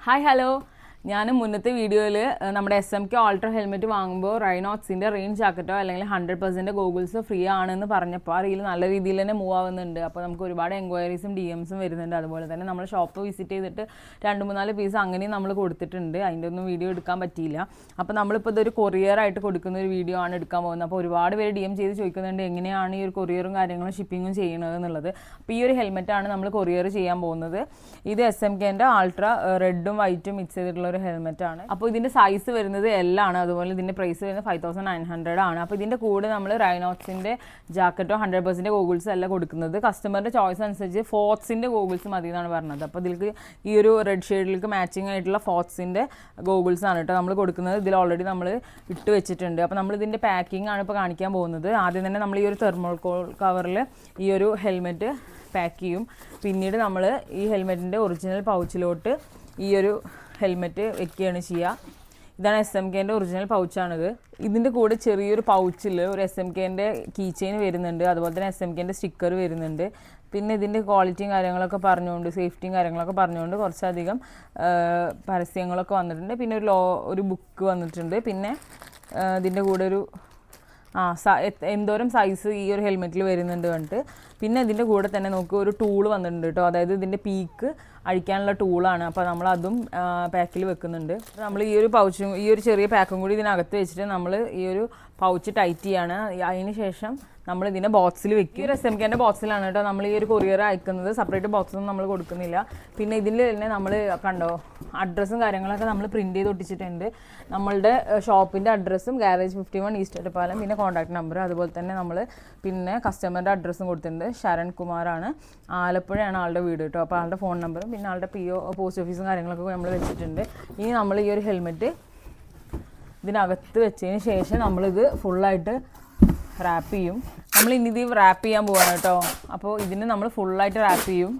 Hi hello ഞാൻ മുന്നത്തെ വീഡിയോയിൽ നമ്മുടെ SMK അൾട്രാ ഹെൽമെറ്റ് വാങ്ങുമ്പോൾ റൈനോക്സിൻ്റെ റെയിൻ ജാക്കറ്റോ അല്ലെങ്കിൽ 100% ഗോഗിൾസ് ഫ്രീ ആണെന്ന് പറഞ്ഞപ്പോൾ ആ റീൽ നല്ല രീതിയിൽ തന്നെ മൂവ് ആവുന്നുണ്ട്. അപ്പോൾ നമുക്ക് ഒരുപാട് എൻക്വയറീസും DMസും വരുന്നുണ്ട്. അതുപോലെ തന്നെ നമ്മൾ ഷോപ്പ് വിസിറ്റ് ചെയ്തിട്ട് 2-3 പീസ് അങ്ങനെയും നമ്മൾ കൊടുത്തിട്ടുണ്ട്. അതിൻ്റെ ഒന്നും വീഡിയോ എടുക്കാൻ പറ്റിയില്ല. അപ്പോൾ നമ്മളിപ്പോൾ ഇതൊരു കൊറിയറായിട്ട് കൊടുക്കുന്ന ഒരു വീഡിയോ ആണ് എടുക്കാൻ പോകുന്നത്. അപ്പോൾ ഒരുപാട് പേര് DM ചെയ്ത് ചോദിക്കുന്നുണ്ട് എങ്ങനെയാണ് ഈ ഒരു കൊറിയറും കാര്യങ്ങളും ഷിപ്പിങ്ങും ചെയ്യുന്നത് എന്നുള്ളത്. അപ്പോൾ ഈ ഒരു ഹെൽമെറ്റാണ് നമ്മൾ കൊറിയർ ചെയ്യാൻ പോകുന്നത്. ഇത് SMKൻ്റെ അൾട്രാ റെഡും വൈറ്റും മിക്സ് ചെയ്തിട്ടുള്ള ഒരു ഹെൽമെറ്റ് ആണ്. അപ്പോൾ ഇതിന്റെ സൈസ് വരുന്നത് L ആണ്. അതുപോലെ ഇതിന്റെ പ്രൈസ് വരുന്നത് 5900 ആണ്. അപ്പോൾ ഇതിന്റെ കൂടെ നമ്മൾ റൈനോക്സിന്റെ ജാക്കറ്റോ 100% ഗോഗിൾസ് അല്ല കൊടുക്കുന്നത്. കസ്റ്റമറിന്റെ ചോയ്സ് അനുസരിച്ച് ഫോർട്സിന്റെ ഗോഗിൾസ് മതി എന്നാണ് പറഞ്ഞത്. അപ്പോൾ ഇതിലേക്ക് ഈ ഒരു റെഡ് ഷെയ്ഡിലേക്ക് മാച്ചിങ് ആയിട്ടുള്ള ഫോർട്സിന്റെ ഗോഗിൾസ് ആണ് കേട്ടോ നമ്മൾ കൊടുക്കുന്നത്. ഇതിൽ ഓൾറെഡി നമ്മൾ ഇട്ട് വെച്ചിട്ടുണ്ട്. അപ്പോൾ നമ്മൾ ഇതിന്റെ പാക്കിംഗ് ആണ് ഇപ്പോൾ കാണിക്കാൻ പോകുന്നത്. ആദ്യം തന്നെ നമ്മൾ ഈ ഒരു തെർമോകോൾ കവറിൽ ഈ ഒരു ഹെൽമെറ്റ് പാക്ക് ചെയ്യും. പിന്നീട് നമ്മൾ ഈ ഹെൽമെറ്റിന്റെ ഒറിജിനൽ പൗച്ചിലോട്ട് ഈ ഒരു ഹെൽമെറ്റ് വെക്കുകയാണ് ചെയ്യുക. ഇതാണ് SMKൻ്റെ ഒറിജിനൽ പൗച്ചാണിത്. ഇതിൻ്റെ കൂടെ ചെറിയൊരു പൗച്ചിൽ ഒരു SMKൻ്റെ കീ ചെയിൻ വരുന്നുണ്ട്. അതുപോലെ തന്നെ SMKൻ്റെ സ്റ്റിക്കർ വരുന്നുണ്ട്. പിന്നെ ഇതിൻ്റെ ക്വാളിറ്റിയും കാര്യങ്ങളൊക്കെ പറഞ്ഞുകൊണ്ട് സേഫ്റ്റിയും കാര്യങ്ങളൊക്കെ പറഞ്ഞുകൊണ്ട് കുറച്ചധികം പരസ്യങ്ങളൊക്കെ വന്നിട്ടുണ്ട്. പിന്നെ ഒരു ബുക്ക് വന്നിട്ടുണ്ട്. പിന്നെ ഇതിൻ്റെ കൂടെ ഒരു എന്തോരം സൈസ് ഈ ഒരു ഹെൽമെറ്റിൽ വരുന്നുണ്ട് കണ്ടിട്ട്. പിന്നെ ഇതിൻ്റെ കൂടെ തന്നെ നമുക്ക് ഒരു ടൂൾ വന്നിട്ടുണ്ട് കേട്ടോ. അതായത് ഇതിൻ്റെ പീക്ക് അഴിക്കാനുള്ള ടൂളാണ്. അപ്പോൾ നമ്മളതും പാക്കിൽ വെക്കുന്നുണ്ട്. നമ്മൾ ഈ ഒരു പൗച്ചും ഈ ഒരു ചെറിയ പാക്കും കൂടി ഇതിനകത്ത് വെച്ചിട്ട് നമ്മൾ ഈ ഒരു പൗച്ച് ടൈറ്റ് ചെയ്യാണ്. അതിന് ശേഷം നമ്മൾ ഇതിനെ ബോക്സിൽ വെക്കും. ഒരു SMKൻ്റെ ബോക്സിലാണ് കേട്ടോ നമ്മൾ ഈ ഒരു കൊറിയർ അയക്കുന്നത്. സെപ്പറേറ്റ് ബോക്സൊന്നും നമ്മൾ കൊടുക്കുന്നില്ല. പിന്നെ ഇതിൽ തന്നെ നമ്മൾ കണ്ടോ അഡ്രസ്സും കാര്യങ്ങളൊക്കെ നമ്മൾ പ്രിൻറ്റ് ചെയ്ത് ഒട്ടിച്ചിട്ടുണ്ട്. നമ്മളുടെ ഷോപ്പിൻ്റെ അഡ്രസ്സും ഗാരേജ് 51 ഈസ്റ്റ് ഒറ്റപ്പാലം, പിന്നെ കോൺടാക്ട് നമ്പർ, അതുപോലെ തന്നെ നമ്മൾ പിന്നെ കസ്റ്റമറിൻ്റെ അഡ്രസ്സും കൊടുത്തിട്ടുണ്ട്. ശരൺ കുമാറാണ്, ആലപ്പുഴയാണ് ആളുടെ വീട് കേട്ടോ. അപ്പോൾ ആളുടെ ഫോൺ നമ്പറും പിന്നെ ആളുടെ PO പോസ്റ്റ് ഓഫീസും കാര്യങ്ങളൊക്കെ നമ്മൾ വെച്ചിട്ടുണ്ട്. ഇനി നമ്മൾ ഈ ഒരു ഹെൽമെറ്റ് ഇതിനകത്ത് വെച്ചതിന് ശേഷം നമ്മളിത് ഫുള്ളായിട്ട് റാപ്പ് ചെയ്യും. നമ്മൾ ഇനി ഇത് റാപ്പ് ചെയ്യാൻ പോവാണ് കേട്ടോ. അപ്പോൾ ഇതിന് നമ്മൾ ഫുള്ളായിട്ട് റാപ്പ് ചെയ്യും.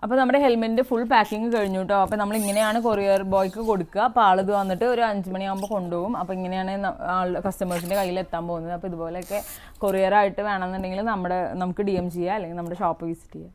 അപ്പോൾ നമ്മുടെ ഹെൽമെറ്റിൻ്റെ ഫുൾ പാക്കിങ് കഴിഞ്ഞു കേട്ടോ. അപ്പോൾ നമ്മൾ ഇങ്ങനെയാണ് കൊറിയർ ബോയ്ക്ക് കൊടുക്കുക. അപ്പോൾ ആളിത് വന്നിട്ട് ഒരു 5 മണിയാകുമ്പോൾ കൊണ്ടുപോകും. അപ്പോൾ ഇങ്ങനെയാണ് കസ്റ്റമേഴ്സിൻ്റെ കയ്യിൽ എത്താൻ പോകുന്നത്. അപ്പോൾ ഇതുപോലെയൊക്കെ കൊറിയറായിട്ട് വേണമെന്നുണ്ടെങ്കിൽ നമുക്ക് DM ചെയ്യുക, അല്ലെങ്കിൽ നമ്മുടെ ഷോപ്പ് വിസിറ്റ് ചെയ്യുക.